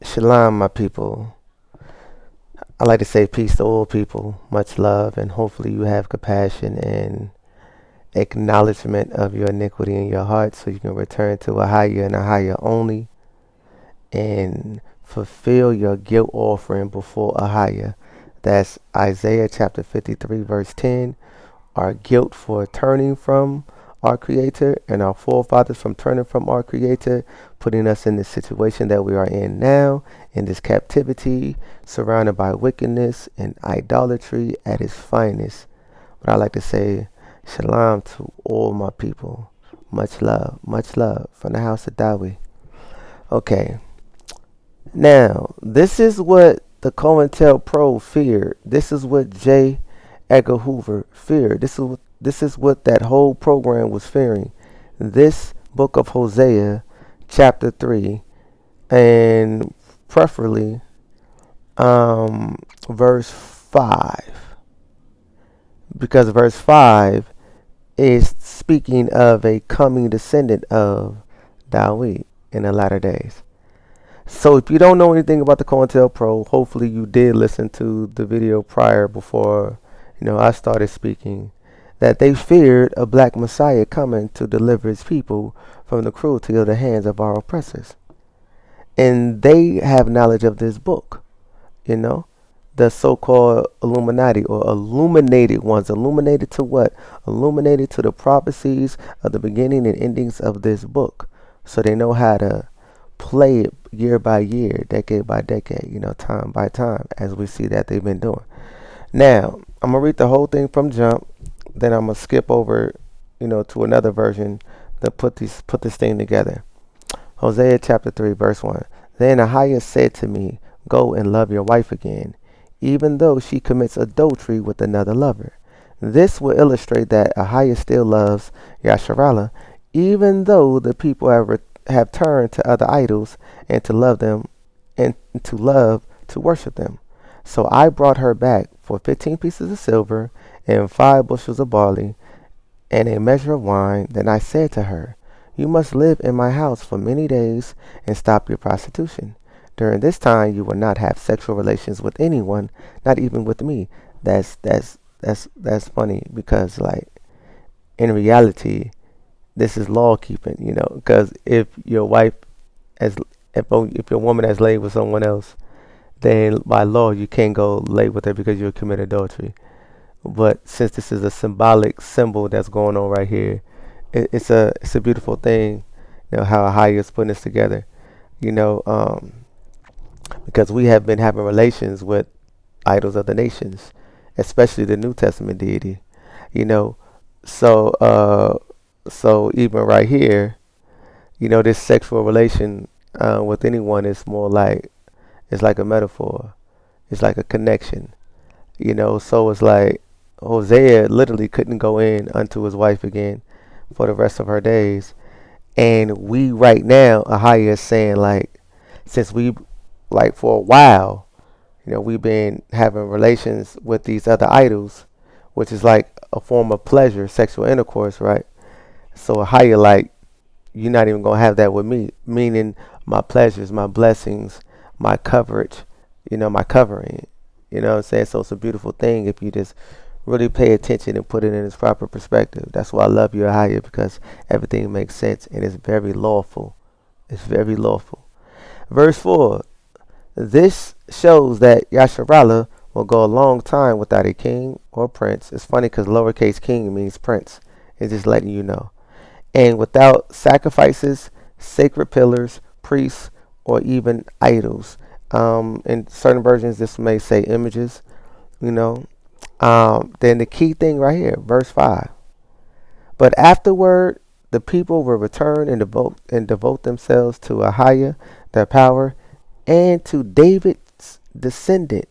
Shalom, my people. I like to say peace to all people, much love, and hopefully you have compassion and acknowledgement of your iniquity in your heart so you can return to a higher and a higher only and fulfill your guilt offering before a higher. That's Isaiah chapter 53, verse 10. Our guilt for turning from our Creator and our forefathers from turning from our Creator, putting us in the situation that we are in now, in this captivity, surrounded by wickedness and idolatry at its finest. But I like to say, Shalom to all my people. Much love from the house of Dawi. Okay, now this is what the COINTELPRO feared. This is what J. Edgar Hoover feared. This is what that whole program was fearing. This book of Hosea, chapter 3, and preferably verse 5. Because verse 5 is speaking of a coming descendant of Dawid in the latter days. So if you don't know anything about the COINTELPRO, hopefully you did listen to the video prior before I started speaking, that they feared a black Messiah coming to deliver his people from the cruelty of the hands of our oppressors. And they have knowledge of this book, you know, the so-called Illuminati or illuminated ones. Illuminated to what? Illuminated to the prophecies of the beginning and endings of this book. So they know how to play it year by year, decade by decade, time by time, as we see that they've been doing. Now, I'm going to read the whole thing from jump, then I'm going to skip over, to another version to put this thing together. Hosea chapter 3, verse 1. Then Ahiah said to me, go and love your wife again, even though she commits adultery with another lover. This will illustrate that Ahiah still loves Yasharallah, even though the people have turned to other idols and to love them and to worship them. So I brought her back for 15 pieces of silver and 5 bushels of barley and a measure of wine. Then I said to her, you must live in my house for many days and stop your prostitution. During this time you will not have sexual relations with anyone, not even with me. That's funny because like in reality this is law keeping, because if your wife as if your woman has laid with someone else, then by law you can't go lay with her because you'll commit adultery. But since this is a symbolic symbol that's going on right here, it's a beautiful thing, how Ahia is putting this together, you know, um, because we have been having relations with idols of the nations, especially the New Testament deity, you know. So so even right here, this sexual relation with anyone is more like it's like a metaphor. It's like a connection, So it's like Hosea literally couldn't go in unto his wife again for the rest of her days. And we right now, Ahia is saying like, since we like for a while, we've been having relations with these other idols, which is like a form of pleasure, sexual intercourse, right? So Ahia like, you're not even gonna have that with me, meaning my pleasures, my blessings, my coverage, my covering. You know what I'm saying? So it's a beautiful thing if you just really pay attention and put it in its proper perspective. That's why I love you, Ahia, because everything makes sense and it's very lawful. It's very lawful. Verse 4. This shows that Yasharallah will go a long time without a king or prince. It's funny because lowercase king means prince. It's just letting you know. And without sacrifices, sacred pillars, priests, or even idols. In certain versions, this may say images, you know. Then the key thing right here, verse 5. But afterward, the people will return and devote themselves to Ahiah, their power, and to David's descendant,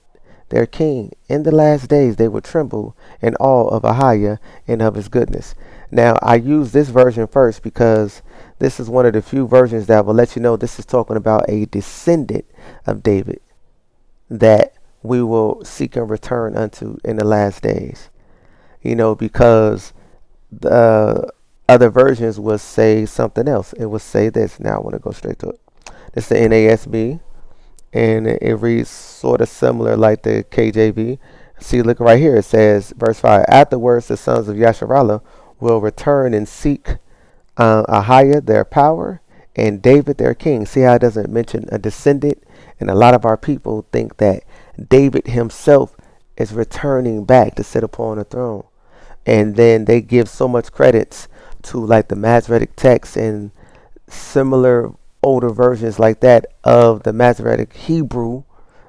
their king. In the last days, they will tremble in awe of Ahiah and of his goodness. Now, I use this version first because this is one of the few versions that will let you know this is talking about a descendant of David that we will seek and return unto in the last days. Because the other versions will say something else. It will say this. Now I want to go straight to it. This is the NASB. and it reads sort of similar like the KJV. See, look right here. It says, verse 5, afterwards the sons of Yasharallah will return and seek Ahiah their power and David their king. See how it doesn't mention a descendant? And a lot of our people think that David himself is returning back to sit upon the throne. And then they give so much credits to like the Masoretic text and similar older versions like that of the Masoretic Hebrew.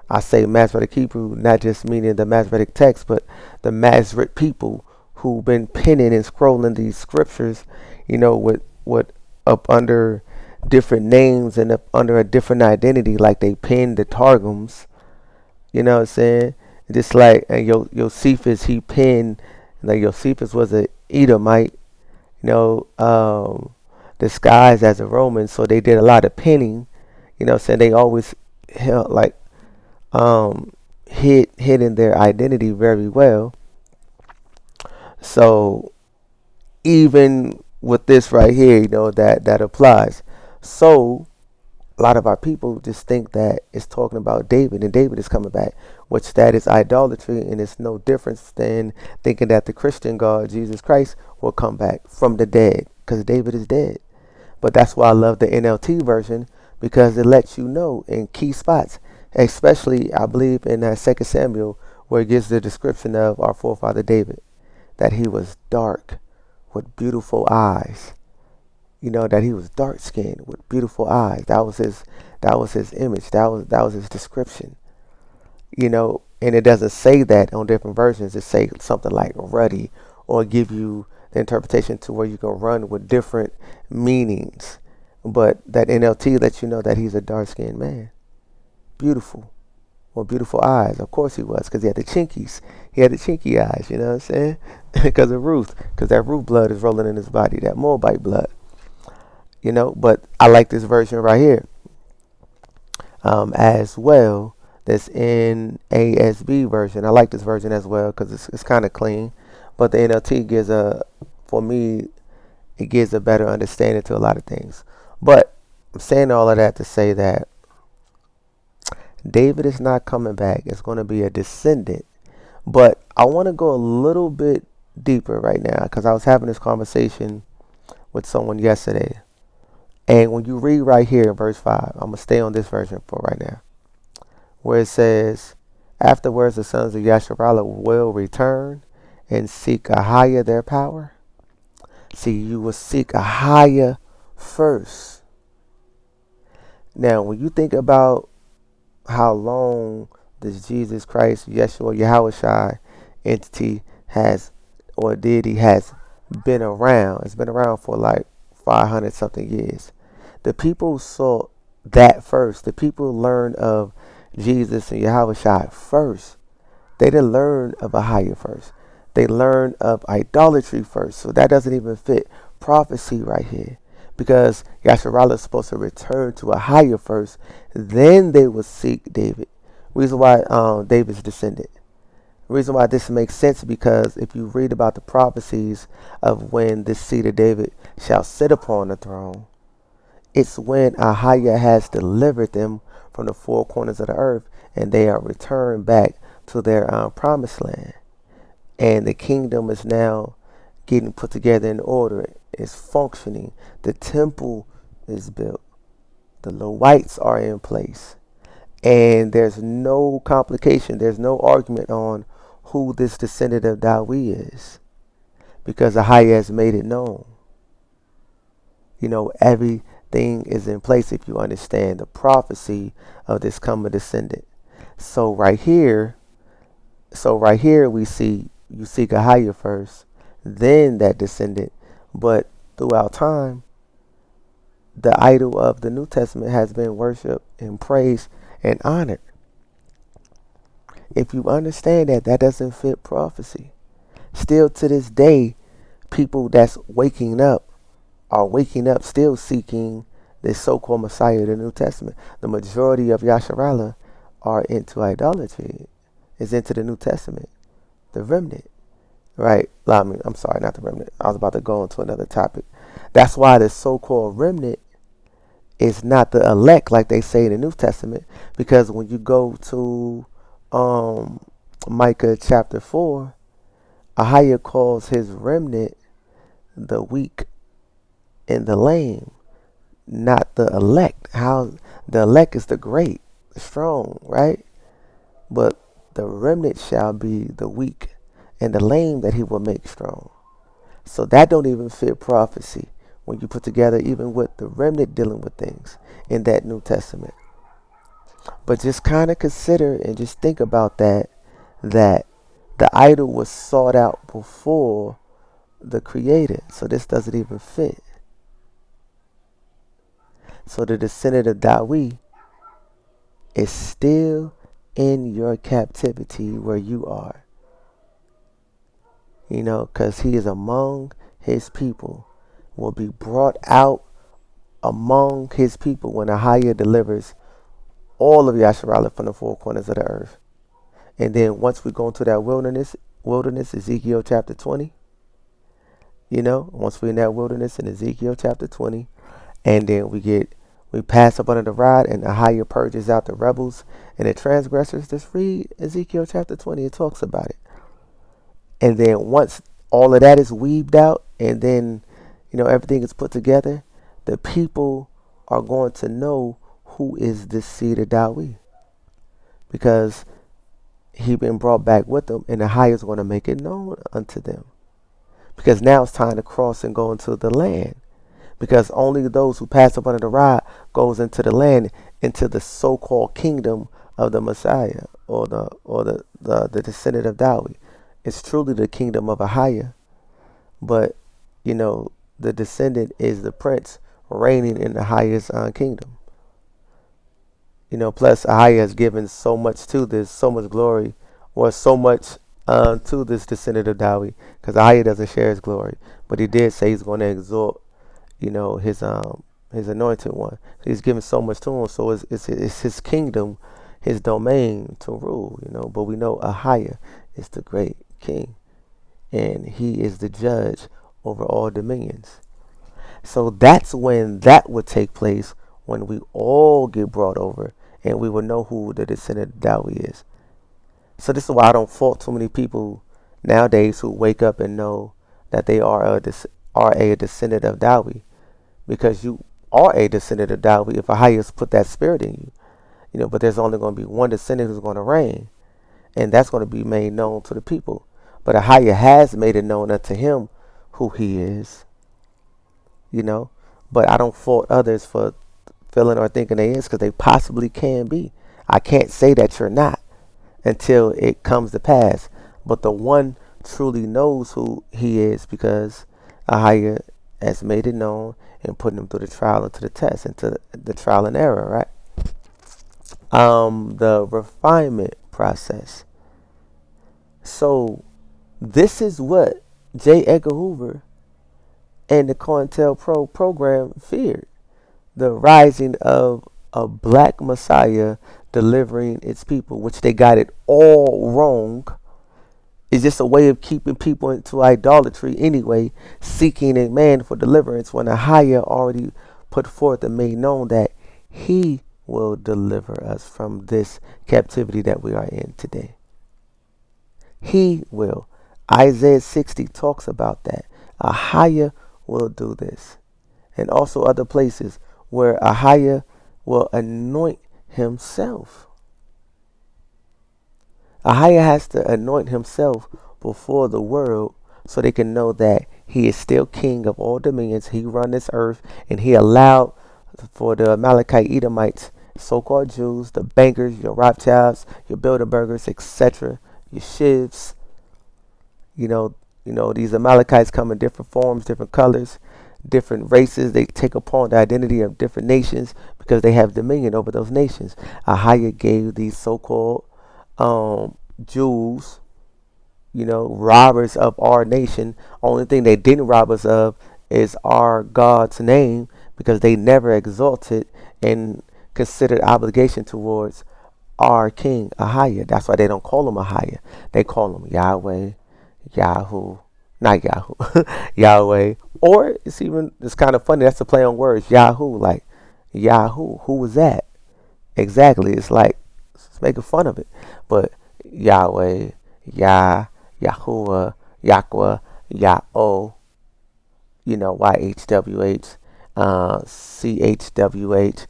I say Masoretic Hebrew, not just meaning the Masoretic text, but the Masoretic people who've been penning and scrolling these scriptures, with up under different names and up under a different identity, like they penned the Targums. You know what I'm saying? Just like Josephus, he penned, like Josephus was a Edomite, you know, disguised as a Roman, so they did a lot of penning. You know what I'm saying? They always held like um hidden their identity very well. So even with this right here, that applies. So a lot of our people just think that it's talking about David and David is coming back, which that is idolatry, and it's no difference than thinking that the Christian God, Jesus Christ, will come back from the dead, because David is dead. But that's why I love the NLT version, because it lets you know in key spots, especially I believe in that Second Samuel, where it gives the description of our forefather David, that he was dark with beautiful eyes. That he was dark skinned with beautiful eyes. That was his image. That was his description. And it doesn't say that on different versions. It say something like ruddy, or give you the interpretation to where you can run with different meanings. But that NLT lets you know that he's a dark skinned man, beautiful, with beautiful eyes. Of course he was, because he had the chinkies. He had the chinky eyes. You know what I'm saying? Because of Ruth, because that Ruth blood is rolling in his body, that Moabite blood. But I like this version right here, as well. That's in ASB version. I like this version as well because it's kind of clean. But the NLT for me, it gives a better understanding to a lot of things. But I'm saying all of that to say that David is not coming back. It's going to be a descendant. But I want to go a little bit deeper right now, because I was having this conversation with someone yesterday. And when you read right here in verse 5, I'm going to stay on this version for right now, where it says, afterwards the sons of Yasharallah will return and seek a higher their power. See, you will seek a higher first. Now, when you think about how long this Jesus Christ, Yeshua, Yahushua entity has, or deity has been around, it's been around for like 500 something years. The people saw that first. The people learned of Jesus and Yahushua first. They didn't learn of a higher first. They learned of idolatry first. So that doesn't even fit prophecy right here. Because Yasharallah is supposed to return to a higher first. Then they will seek David. Reason why David's descendant. Reason why this makes sense, because if you read about the prophecies of when this seed of David shall sit upon the throne, it's when Ahiah has delivered them from the four corners of the earth, and they are returned back to their promised land. And the kingdom is now getting put together in order. It's functioning. The temple is built. The Levites are in place. And there's no complication. There's no argument on who this descendant of Dawi is, because Ahiah has made it known. Everything is in place if you understand the prophecy of this coming descendant. So right here we see you seek a higher first, then that descendant. But throughout time, the idol of the New Testament has been worshipped and praised and honored. If you understand that, that doesn't fit prophecy. Still to this day, people that's waking up are waking up still seeking this so-called Messiah of the New Testament. The majority of Yasharallah are into idolatry, is into the New Testament, the remnant, right? I'm sorry, not the remnant. I was about to go into another topic. That's why the so-called remnant is not the elect like they say in the New Testament, because when you go to um, Micah chapter 4, Ahiah calls his remnant the weak and the lame, not the elect. How the elect is the great, the strong, right? But the remnant shall be the weak and the lame that he will make strong. So that don't even fit prophecy when you put together even with the remnant dealing with things in that New Testament. But just kind of consider and just think about that the idol was sought out before the creator. So this doesn't even fit. So the descendant of Dawi is still in your captivity where you are. Because he is among his people, will be brought out among his people when Ahiah delivers all of Yasharallah from the four corners of the earth. And then once we go into that wilderness, Ezekiel chapter 20, once we're in that wilderness in Ezekiel chapter 20, and then we pass up under the rod, and Ahiah purges out the rebels and the transgressors. Just read Ezekiel chapter 20, it talks about it. And then once all of that is weaved out, and then everything is put together, the people are going to know who is this seed of Dawi, because he been brought back with them, and the high is going to make it known unto them. Because now it's time to cross and go into the land. Because only those who pass up under the rod goes into the land, into the so-called kingdom of the Messiah, or the descendant of Dawi. It's truly the kingdom of Ahiah, but the descendant is the prince reigning in the highest kingdom. Plus Ahiah has given so much to this, so much glory, or so much to this descendant of Dawi, because Ahiah doesn't share his glory, but he did say he's going to exalt, his anointed one. He's given so much to him, so it's his kingdom, his domain to rule. But we know Ahiah is the great king, and he is the judge over all dominions. So that's when that would take place, when we all get brought over, and we will know who the descendant of Dawi is. So this is why I don't fault too many people nowadays who wake up and know that they are a descendant of Dawi, because you are a descendant of Dawi if Ahiah has put that spirit in you. But there's only going to be one descendant who's going to reign, and that's going to be made known to the people. But Ahiah has made it known unto him who he is. But I don't fault others for feeling or thinking they is, because they possibly can be. I can't say that you're not until it comes to pass. But the one truly knows who he is, because Ahiah has made it known and putting him through the trial and to the test, and to the trial and error, right? The refinement process. So this is what J. Edgar Hoover and the COINTELPRO program feared: the rising of a black Messiah delivering its people, which they got it all wrong. It's just a way of keeping people into idolatry anyway, seeking a man for deliverance, when Ahiah already put forth and made known that he will deliver us from this captivity that we are in today. He will. Isaiah 60 talks about that. Ahiah will do this. And also other places where Ahiah will anoint himself. Ahiah has to anoint himself before the world, so they can know that he is still king of all dominions. He run this earth, and he allowed for the Amalekite Edomites, so-called Jews, the bankers, your Rothschilds, your Bilderbergers, etc., your Shivs. These Amalekites come in different forms, different colors, different races. They take upon the identity of different nations because they have dominion over those nations. Ahiah gave these so-called Jews, robbers of our nation. Only thing they didn't rob us of is our God's name, because they never exalted and considered obligation towards our king Ahiah. That's why they don't call him Ahiah. They call him Yahweh, Yahoo, not Yahoo, Yahweh. Or it's kind of funny. That's a play on words, Yahoo, like Yahoo, who was that? Exactly. It's like it's making fun of it. But Yahweh, Yah, Yahuwah, Yahweh, Yah-O, YHWH, CHWH.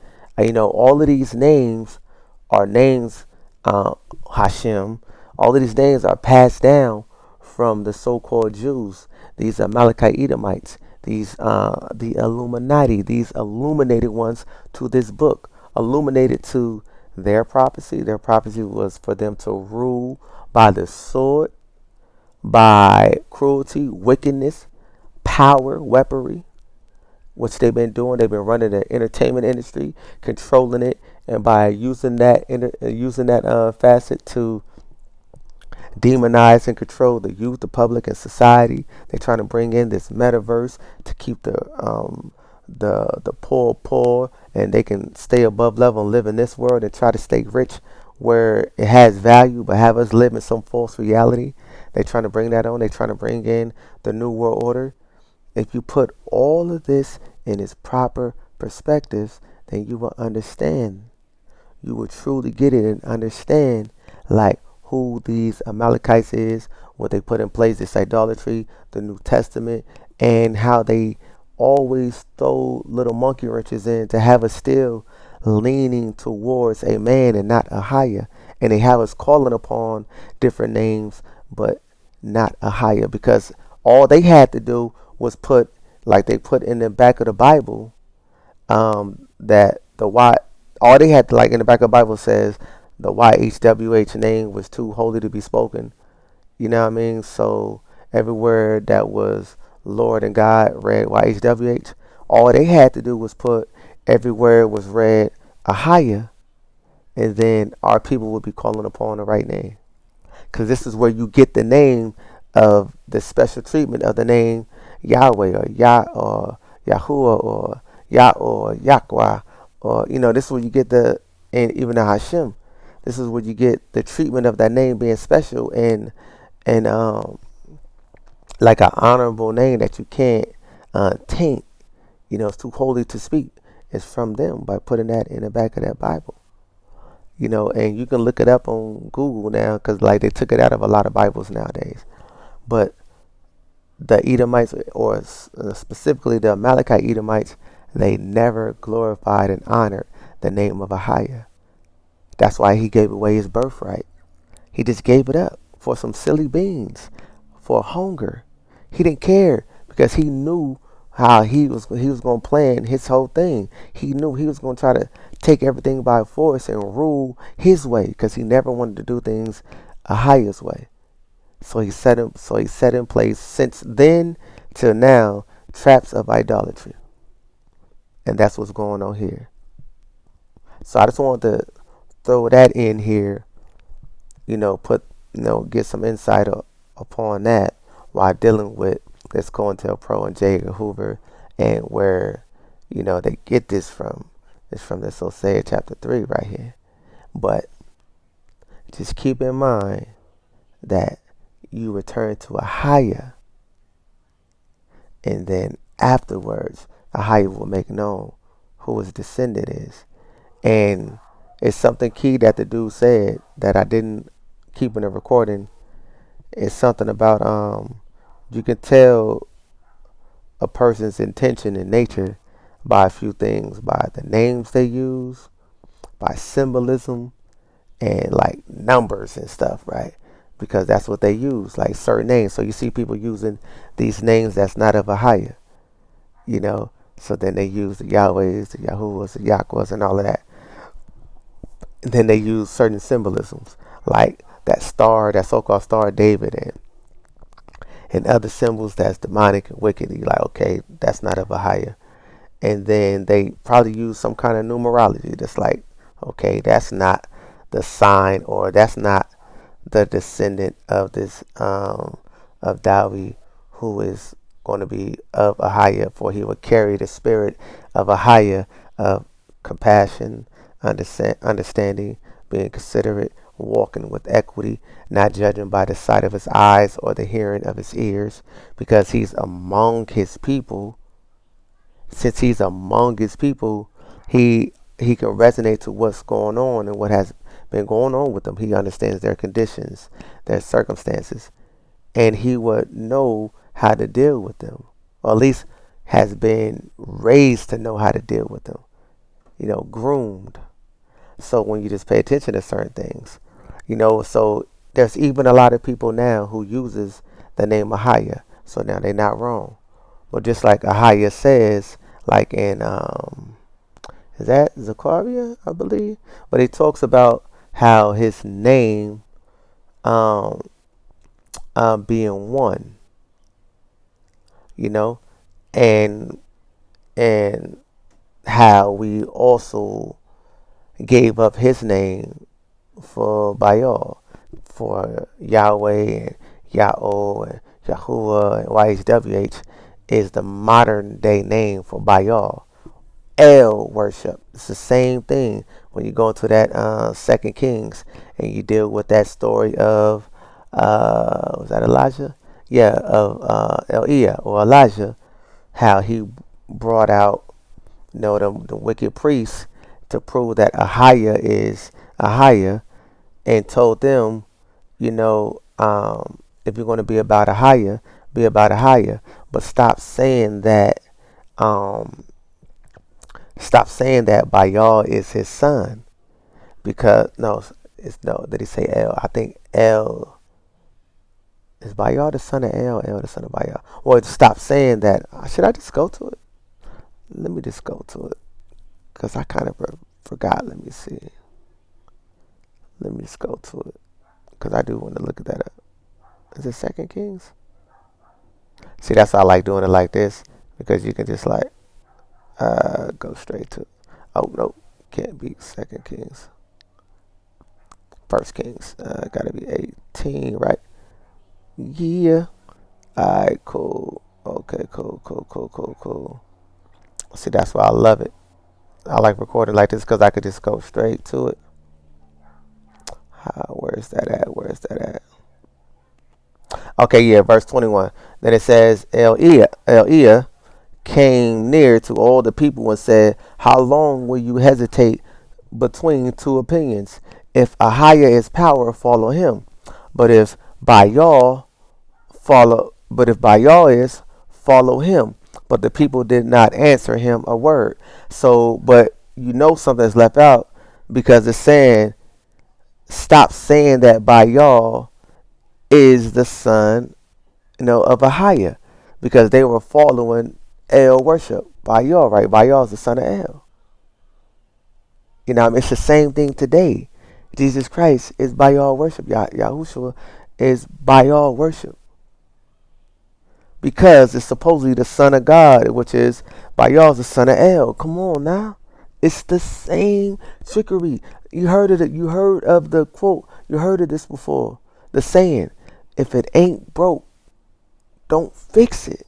All of these names are names, Hashem. All of these names are passed down from the so-called Jews, these Amalekite Edomites, these the Illuminati, these illuminated ones to this book, illuminated to their prophecy. Their prophecy was for them to rule by the sword, by cruelty, wickedness, power, weaponry, which they've been doing. They've been running the entertainment industry, controlling it, and by using that facet to demonize and control the youth, the public, and society. They're trying to bring in this metaverse to keep the poor, and they can stay above level and live in this world and try to stay rich where it has value, but have us live in some false reality. They're trying to bring that on. They're trying to bring in the new world order. If you put all of this in its proper perspectives, then you will understand. You will truly get it and understand, like, who these Amalekites is, what they put in place, this idolatry, the New Testament, and how they always throw little monkey wrenches in to have us still leaning towards a man and not a higher. And they have us calling upon different names, but not a higher, because all they had to do was put, like they put in the back of the Bible, that the Y, all they had to, like in the back of the Bible says, the YHWH name was too holy to be spoken. You know what I mean? So everywhere that was Lord and God read YHWH. All they had to do was put everywhere it was read a higher, and then our people would be calling upon the right name. Because this is where you get the name of the special treatment of the name Yahweh or Yah or Yahuwah or Yah or Yahweh, or this is where you get and even the Hashem. This is where you get the treatment of that name being special and like an honorable name that you can't taint. It's too holy to speak. It's from them by putting that in the back of that Bible. And you can look it up on Google now, because like they took it out of a lot of Bibles nowadays. But the Edomites, or specifically the Amalekite Edomites, they never glorified and honored the name of Ahiah. That's why he gave away his birthright. He just gave it up for some silly beans, for hunger. He didn't care, because he knew how he was going to plan his whole thing. He knew he was going to try to take everything by force and rule his way, because he never wanted to do things Ahiah's way. So he set in place, since then till now, traps of idolatry. And that's what's going on here. So I just wanted to throw that in here, put, get some insight upon that while dealing with this COINTELPRO and J. Edgar Hoover, and where, they get this from. It's from this Hosea chapter 3 right here. But just keep in mind that you return to a higher, and then afterwards, a higher will make known who his descendant is. And it's something key that the dude said that I didn't keep in the recording. It's something about you can tell a person's intention and nature by a few things, by the names they use, by symbolism, and like numbers and stuff, right? Because that's what they use, like certain names. So you see people using these names that's not of a higher, you know. So then they use the Yahwehs, the Yahuwahs, the Yahwehs, and all of that. And then they use certain symbolisms, like that star, that so-called Star of David, and other symbols that's demonic and wicked. You're like, okay, that's not of a higher. And then they probably use some kind of numerology that's like, okay, that's not the sign, or that's not the descendant of this of Dawi, who is going to be of a higher, for he will carry the spirit of a higher, of compassion, understanding, being considerate, walking with equity, not judging by the sight of his eyes or the hearing of his ears, because he's among his people. Since he's among his people, he can resonate to what's going on and what has been going on with them. He understands their conditions, their circumstances, and he would know how to deal with them, or at least has been raised to know how to deal with them. Groomed. So when you just pay attention to certain things, so there's even a lot of people now who uses the name Ahaya. So now they're not wrong. But just like Ahaya says, like in is that Zechariah, I believe? But he talks about how his name um, being one, you know, and and how we also gave up his name for Baal, for Yahweh and Yahweh and Yahuwah and YHWH is the modern day name for Baal. El worship. It's the same thing when you go into that Second Kings and you deal with that story of was that Elijah? Yeah, of Elia or Elijah, how he brought out the wicked priests to prove that Ahia is Ahia, and told them, if you're going to be about Ahia, be about Ahia, but um, stop saying that Baal is his son, because no, it's no. Did he say El? I think El is Baal the son of El. El the son of Baal. Or stop saying that. Should I just go to it? Let me just go to it because I kind of forgot. Let me see. Let me just go to it because I do want to look at that up. Is it Second Kings? See, that's why I like doing it like this, because you can just like go straight to. Oh no, can't be Second Kings. First Kings. Gotta be 18, right? Yeah. Alright, cool. Okay, cool. See, that's why I love it. I like recording like this because I could just go straight to it. Where's that at? Okay, yeah, verse 21. Then it says, Elia came near to all the people and said, how long will you hesitate between two opinions? If Ahiah is power, follow him. But if Baal is, follow him. But the people did not answer him a word. So, but something's left out, because it's saying, stop saying that Baal is the son, of Ahiah, because they were following El worship. Baal, right? Baal is the son of El. It's the same thing today. Jesus Christ is Baal worship. Yahushua is Baal worship, because it's supposedly the son of God, which is Baal is the son of El. Come on now. It's the same trickery. You heard of it. You heard of the quote. You heard of this before. The saying, if it ain't broke, don't fix it.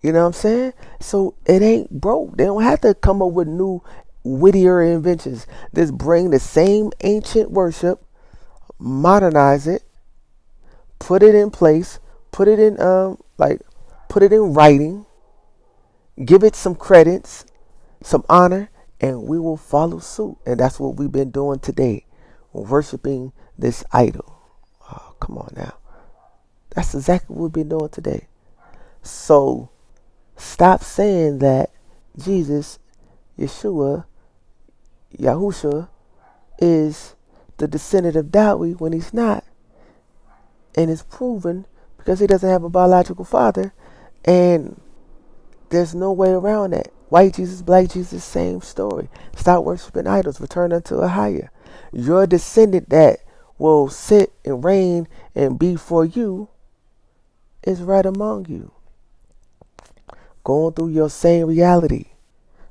You know what I'm saying? So it ain't broke. They don't have to come up with new, wittier inventions. Just bring the same ancient worship, modernize it, put it in place, put it in put it in writing, give it some credits, some honor, and we will follow suit. And that's what we've been doing today, worshiping this idol. Oh, come on now. That's exactly what we've been doing today. So stop saying that Jesus, Yeshua, Yahusha is the descendant of Dawi when he's not. And it's proven because he doesn't have a biological father. And there's no way around that. White Jesus, black Jesus, same story. Stop worshiping idols. Return unto a higher. Your descendant that will sit and reign and be for you is right among you, going through your same reality.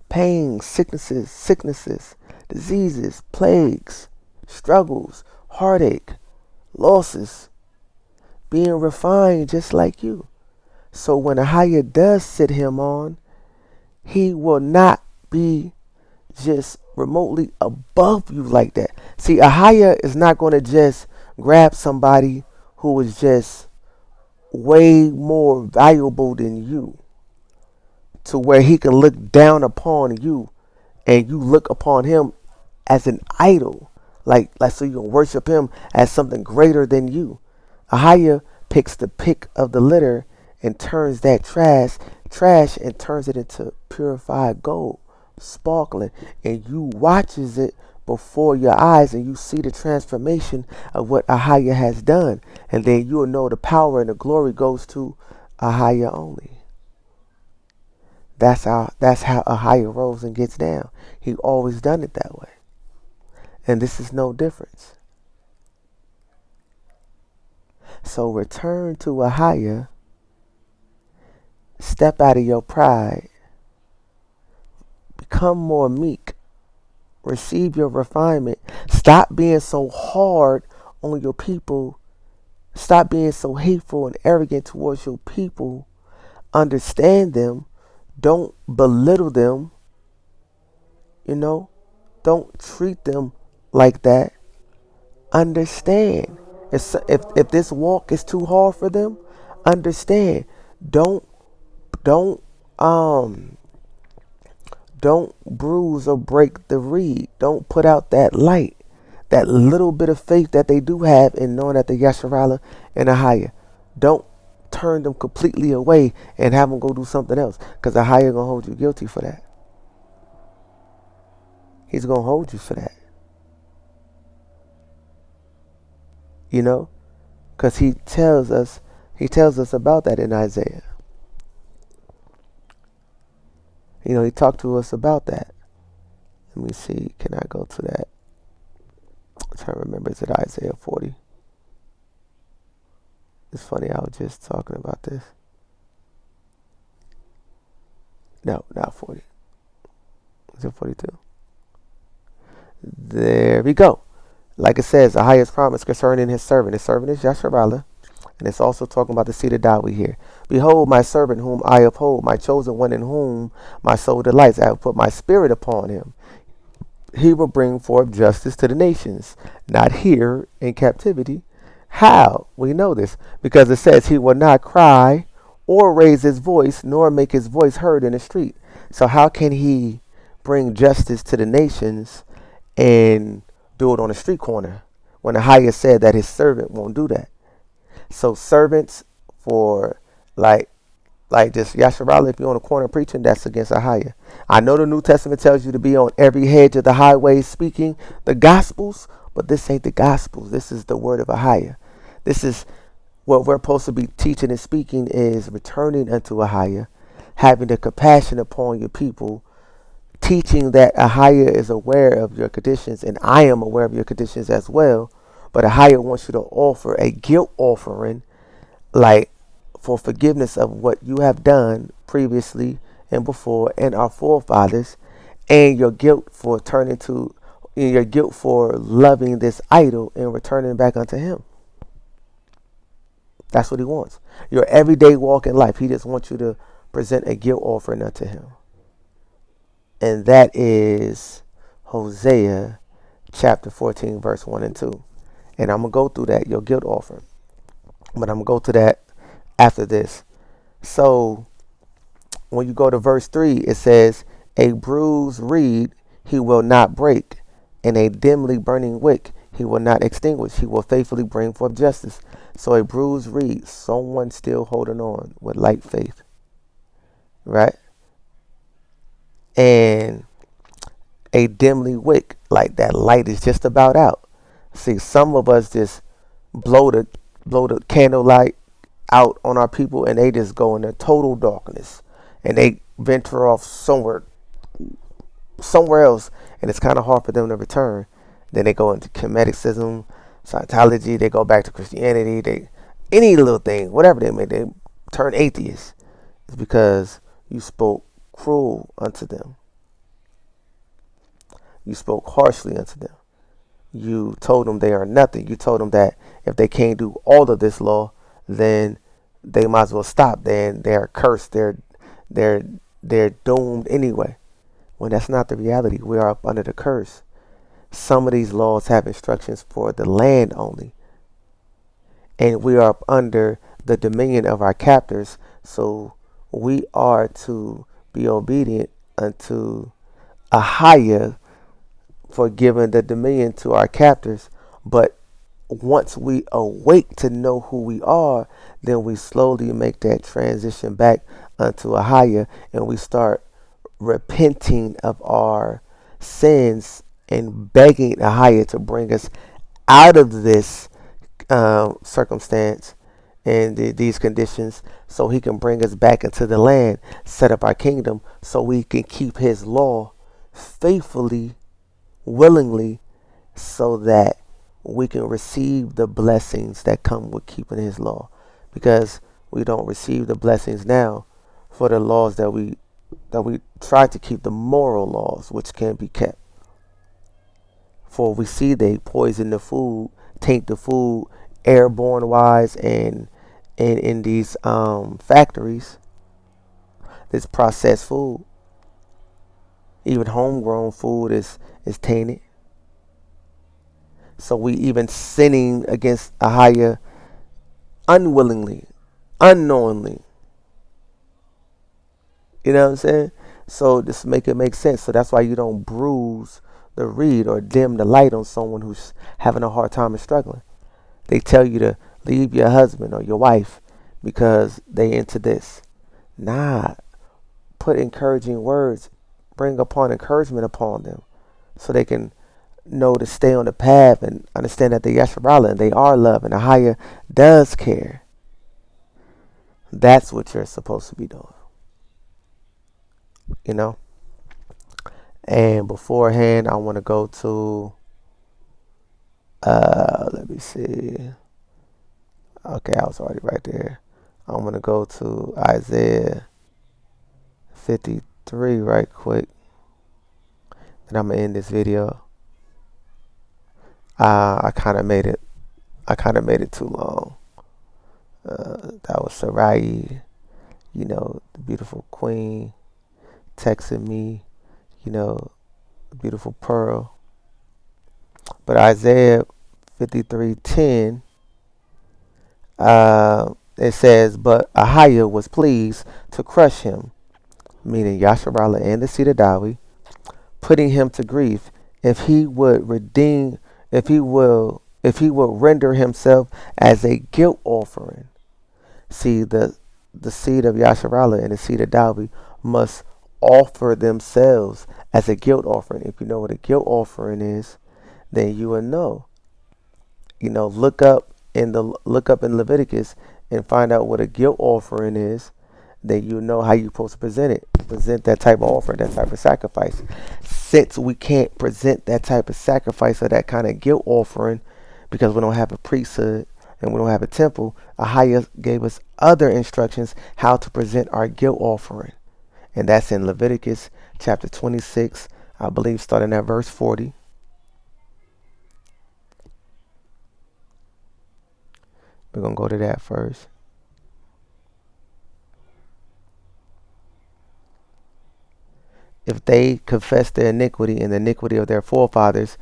Pains, sicknesses, diseases, plagues, struggles, heartache, losses, being refined just like you. So when a higher does sit him on, he will not be just remotely above you like that. See, a higher is not going to just grab somebody who is just way more valuable than you to where he can look down upon you and you look upon him as an idol, like so you can worship him as something greater than you. Ahaya picks the pick of the litter and turns that trash and turns it into purified gold, sparkling, and you watches it before your eyes and you see the transformation of what Ahaya has done, and then you'll know the power and the glory goes to Ahaya only. That's how Ahaya rolls and gets down. He always done it that way. And this is no difference. So return to Ahaya, step out of your pride, become more meek, receive your refinement, stop being so hard on your people, stop being so hateful and arrogant towards your people, understand them, don't belittle them, you know, don't treat them like that. Understand. If this walk is too hard for them, understand. Don't don't um don't bruise or break the reed. Don't put out that light, that little bit of faith that they do have in knowing that the Yasharala and Ahaya. Don't turn them completely away and have them go do something else, because Ahaya gonna hold you guilty for that. He's gonna hold you for that. You know, because he tells us about that in Isaiah. You know, he talked to us about that. Let me see. Can I go to that? I'm trying to remember. Is it Isaiah 40? It's funny. I was just talking about this. No, not 40. Is it 42? There we go. Like it says, the highest promise concerning his servant. His servant is Yasharala. And it's also talking about the seed of Dawi here. Behold, my servant whom I uphold, my chosen one in whom my soul delights. I have put my spirit upon him. He will bring forth justice to the nations, not here in captivity. How? We know this because it says he will not cry or raise his voice, nor make his voice heard in the street. So how can he bring justice to the nations and do it on a street corner when the highest said that his servant won't do that? So servants for like just Yasharala, if you're on the corner preaching, that's against Ahaya. I know the New Testament tells you to be on every hedge of the highways speaking the Gospels, but this ain't the Gospels. This is the word of Ahaya. This is what we're supposed to be teaching and speaking is returning unto Ahaya, having the compassion upon your people, teaching that Ahaya is aware of your conditions, and I am aware of your conditions as well. But Ahaya wants you to offer a guilt offering, like for forgiveness of what you have done previously and before and our forefathers, and your guilt for loving this idol and returning back unto him. That's what he wants. Your everyday walk in life, he just wants you to present a guilt offering unto him. And that is Hosea chapter 14, verse 1 and 2. And I'm going to go through that, your guilt offering. But I'm going to go to that after this. So when you go to verse 3, it says, a bruised reed he will not break, and a dimly burning wick he will not extinguish. He will faithfully bring forth justice. So a bruised reed, someone still holding on with light faith, right? And a dimly wick, like that light is just about out. See, some of us just blow the candlelight out on our people, and they just go into total darkness, and they venture off somewhere else, and it's kind of hard for them to return. Then they go into Comedicism, Scientology, they go back to Christianity, any little thing, whatever they turn atheists. It's because you spoke cruel unto them. You spoke harshly unto them. You told them they are nothing. You told them that if they can't do all of this law, then they might as well stop. Then they're cursed. They're doomed anyway. When that's not the reality. We are up under the curse. Some of these laws have instructions for the land only. And we are up under the dominion of our captors. So we are to be obedient unto a higher for giving the dominion to our captors. But once we awake to know who we are, then we slowly make that transition back unto a higher, and we start repenting of our sins and begging a higher to bring us out of this circumstance and these conditions, so he can bring us back into the land, set up our kingdom, so we can keep his law faithfully, willingly, so that we can receive the blessings that come with keeping his law. Because we don't receive the blessings now for the laws that we try to keep, the moral laws which can be kept. For we see they poison the food, taint the food, airborne wise, and in these factories, this processed food, even homegrown food is tainted. So we even sinning against a higher unwillingly, unknowingly. You know what I'm saying? So this make it make sense. So that's why you don't bruise the reed or dim the light on someone who's having a hard time and struggling. They tell you to leave your husband or your wife because they into this. Nah, put encouraging words, bring upon encouragement upon them, so they can know to stay on the path and understand that they Yasharala and they are love and the higher does care. That's what you're supposed to be doing, you know. And beforehand, I want to go to let me see. Okay, I was already right there. I'm gonna go to Isaiah 53 right quick, and I'm gonna end this video. I kind of made it. I kind of made it too long. That was Sarai, the beautiful queen, texting me, you know, the beautiful pearl. But Isaiah 53:10, it says, "But Ahiah was pleased to crush him," meaning Yasharala and the seed of Dawi, "putting him to grief, if he would redeem, if he will render himself as a guilt offering." See, the seed of Yasharala and the seed of Davi must offer themselves as a guilt offering. If you know what a guilt offering is, then you will know. Look up in Leviticus and find out what a guilt offering is. Then you know how you're supposed to present it. Present that type of offering, that type of sacrifice. Since we can't present that type of sacrifice or that kind of guilt offering because we don't have a priesthood and we don't have a temple, Ahia gave us other instructions how to present our guilt offering. And that's in Leviticus chapter 26, I believe, starting at verse 40. We're going to go to that first. If they confess their iniquity and the iniquity of their forefathers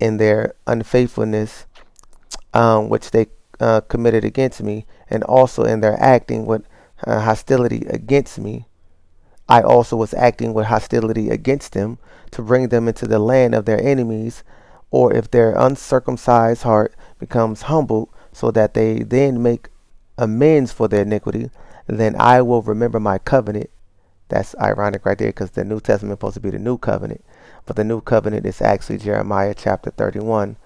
in their unfaithfulness, which they committed against me, and also in their acting with hostility against me, I also was acting with hostility against them to bring them into the land of their enemies. Or if their uncircumcised heart becomes humbled, so that they then make amends for their iniquity, then I will remember my covenant. That's ironic right there, because the New Testament is supposed to be the new covenant. But the new covenant is actually Jeremiah chapter 31,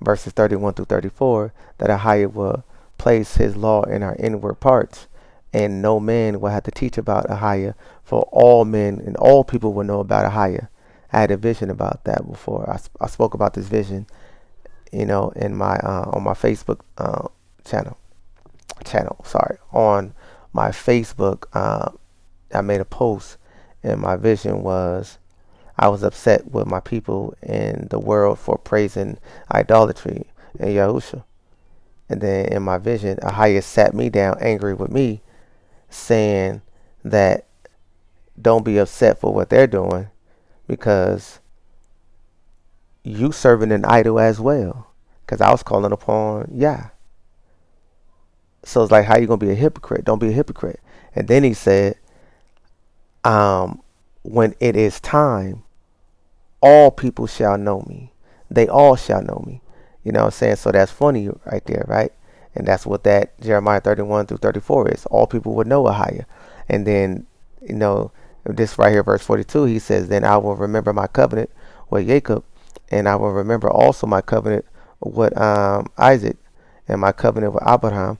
verses 31 through 34, that Ahia will place his law in our inward parts, and no man will have to teach about Ahia, for all men and all people will know about Ahia. I had a vision about that before. I spoke about this vision, in my on my Facebook channel. Sorry, on my Facebook. I made a post, and my vision was I was upset with my people in the world for praising idolatry and Yahusha. And then in my vision, Ahia sat me down angry with me, saying that don't be upset for what they're doing because you serving an idol as well. Because I was calling upon Yah. So it's like, how you going to be a hypocrite? Don't be a hypocrite. And then he said, um, when it is time, all people shall know me. They all shall know me. You know what I'm saying? So that's funny right there, right? And that's what that Jeremiah 31 through 34 is. All people would know Ahiah. And then, you know, this right here, verse 42, he says, then I will remember my covenant with Jacob, and I will remember also my covenant with Isaac, and my covenant with Abraham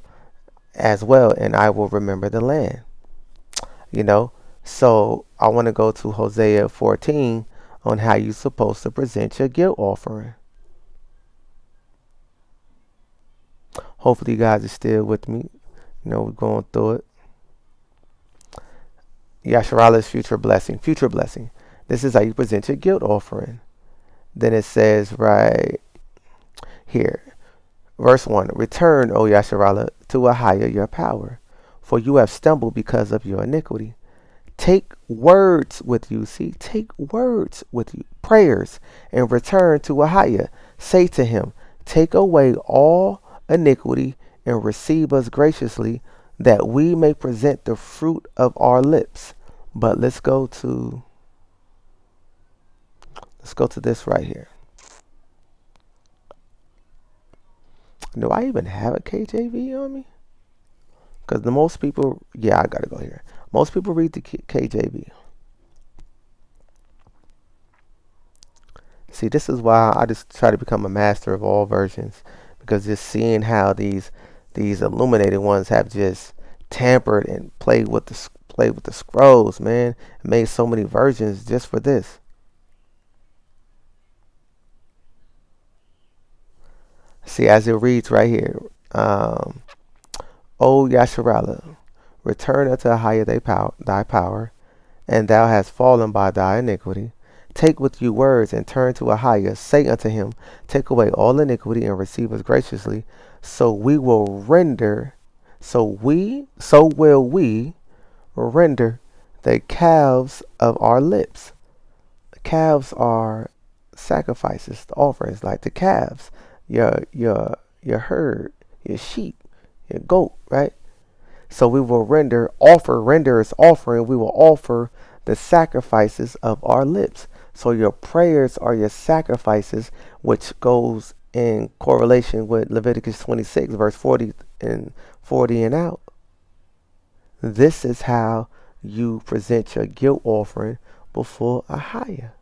as well, and I will remember the land. You know, so I want to go to Hosea 14 on how you're supposed to present your guilt offering. Hopefully, you guys are still with me. You know, we're going through it. Yasharala's future blessing. Future blessing. This is how you present your guilt offering. Then it says right here, verse 1, return, O Yasharala, to Ahiah your power, for you have stumbled because of your iniquity. Take words with you. See, take words with you. Prayers and return to Ahiah. Say to him, take away all iniquity and receive us graciously, that we may present the fruit of our lips. But let's go to this right here. Do I even have a KJV on me? Because the most people, yeah, I gotta go here. Most people read the KJV. See, this is why I just try to become a master of all versions, because just seeing how these illuminated ones have just tampered and played with the scrolls, man, and made so many versions just for this. See, as it reads right here, O Yasharala, return unto Ahiah thy power, and thou hast fallen by thy iniquity. Take with you words and turn to Ahiah. Say unto him, take away all iniquity and receive us graciously. So we will render, so will we render the calves of our lips. The calves are sacrifices, the offerings, like the calves, your herd, your sheep, your goat, right? So we will render as offering, we will offer the sacrifices of our lips. So your prayers are your sacrifices, which goes in correlation with Leviticus 26, verse 40 and out. This is how you present your guilt offering before Ahiah.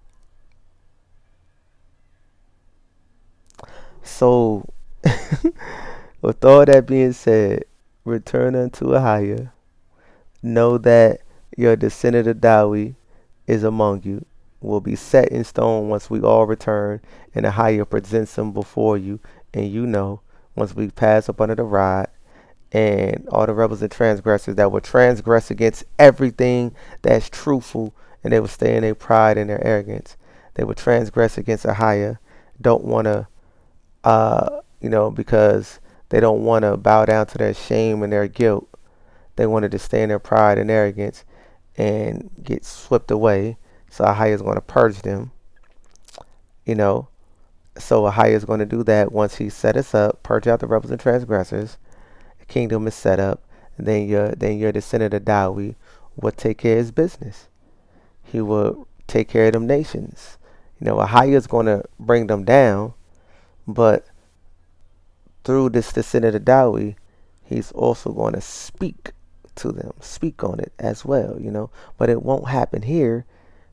So, with all that being said, return unto Ahiah. Know that your descendant of Dawi is among you, will be set in stone once we all return, and Ahiah presents him before you, and you know, once we pass up under the rod, and all the rebels and transgressors that will transgress against everything that's truthful, and they will stay in their pride and their arrogance. They will transgress against Ahiah, don't want to, because they don't want to bow down to their shame and their guilt. They wanted to stay in their pride and arrogance and get swept away. So Ahiah is going to purge them, you know. So Ahiah is going to do that once he set us up, purge out the rebels and transgressors. The kingdom is set up. And then your descendant of Dawi will take care of his business. He will take care of them nations. Ahiah is going to bring them down, but through this descendant of Dawi, he's also going to speak to them, speak on it as well. But it won't happen here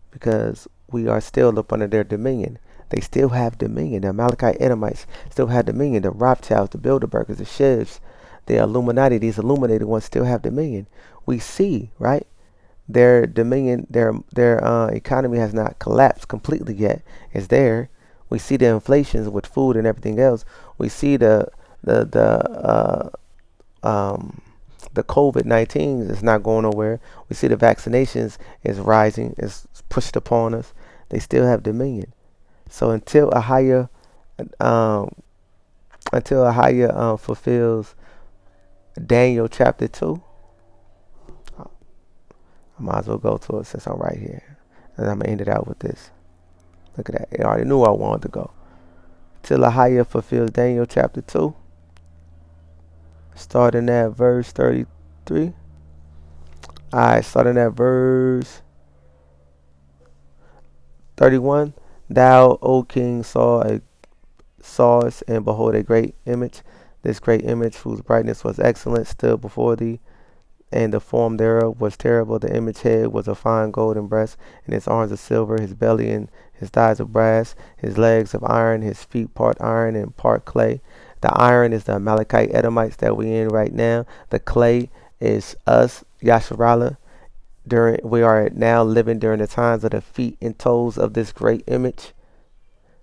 because we are still up under their dominion. They still have dominion. The Amalekite Edomites still have dominion. The Rothschilds, the Bilderbergers, the Shivs, the Illuminati, these illuminated ones still have dominion. We see, right? Their dominion, their economy has not collapsed completely yet. It's there. We see the inflations with food and everything else. We see the the COVID-19 is not going nowhere. We see the vaccinations is rising, is pushed upon us. They still have dominion. So um, until Ahiah fulfills Daniel chapter 2, I might as well go to it since I'm right here. And I'm going to end it out with this. Look at that. I already knew I wanted to go. Till Ahiah fulfills Daniel chapter 2, starting at verse 33. Alright, starting at verse 31. Thou, O king, sawest, and behold a great image. This great image, whose brightness was excellent, stood before thee, and the form thereof was terrible. The image head was a fine golden breast, and his arms of silver, his belly and his thighs of brass, his legs of iron, his feet part iron and part clay. The iron is the Amalekite Edomites that we in right now. The clay is us, Yasharala. We are now living during the times of the feet and toes of this great image,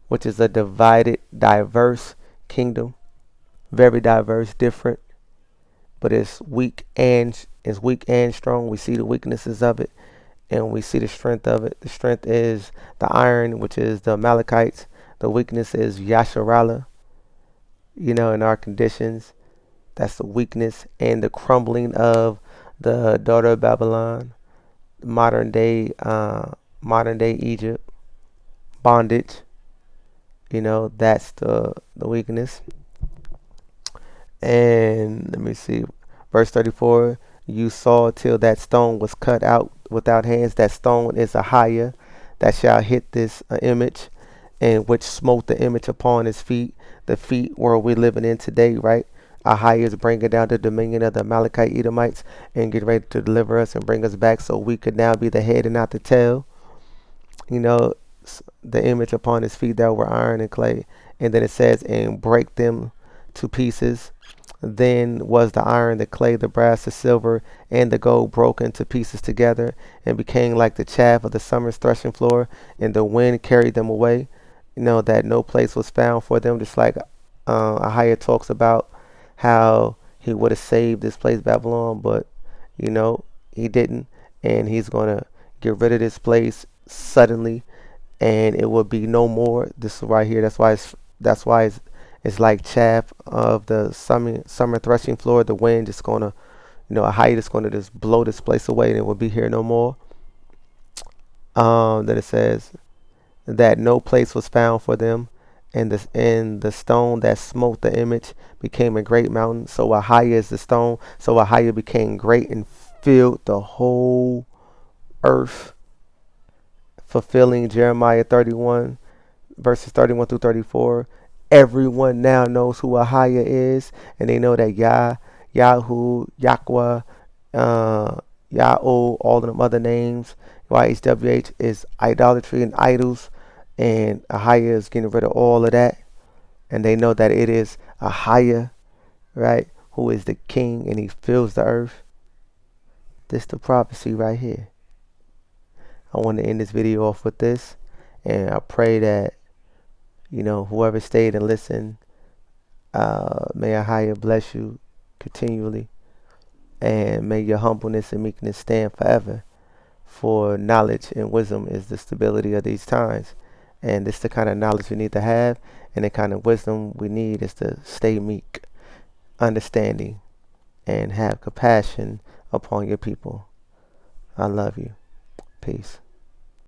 which is a divided, diverse kingdom, very diverse, different, but it's weak and strong. We see the weaknesses of it, and we see the strength of it. The strength is the iron, which is the Amalekites. The weakness is Yasharala. In our conditions, that's the weakness and the crumbling of the daughter of Babylon, modern day, modern day Egypt, bondage. That's the weakness. And let me see, verse 34. You saw till that stone was cut out without hands. That stone is a higher that shall hit this image, and which smote the image upon his feet. The feet where we're living in today, right? Ahia is bringing down the dominion of the Amalekite Edomites and get ready to deliver us and bring us back so we could now be the head and not the tail. You know, the image upon his feet that were iron and clay. And then it says, and break them to pieces. Then was the iron, the clay, the brass, the silver, and the gold broken to pieces together, and became like the chaff of the summer's threshing floor, and the wind carried them away. That no place was found for them, just like Ahia talks about how he would have saved this place, Babylon, but he didn't, and he's going to get rid of this place suddenly, and it will be no more. This is right here. That's why it's like chaff of the summer threshing floor. The wind just gonna, a height is gonna just blow this place away, and it will be here no more. Then it says that no place was found for them, and the stone that smote the image became a great mountain. So Ahia is the stone. So Ahia became great and filled the whole earth, fulfilling Jeremiah 31 verses 31 through 34. Everyone now knows who Ahia is, and they know that Yahoo, Yahweh, Yahoo, all of them other names, YHWH, is idolatry and idols, and Ahia is getting rid of all of that, and they know that it is Ahia, right, who is the king, and he fills the earth. This is the prophecy right here. I want to end this video off with this, and I pray that whoever stayed and listened, may Ahia bless you continually, and may your humbleness and meekness stand forever. For knowledge and wisdom is the stability of these times, and this is the kind of knowledge we need to have, and the kind of wisdom we need is to stay meek, understanding, and have compassion upon your people. I love you. Peace.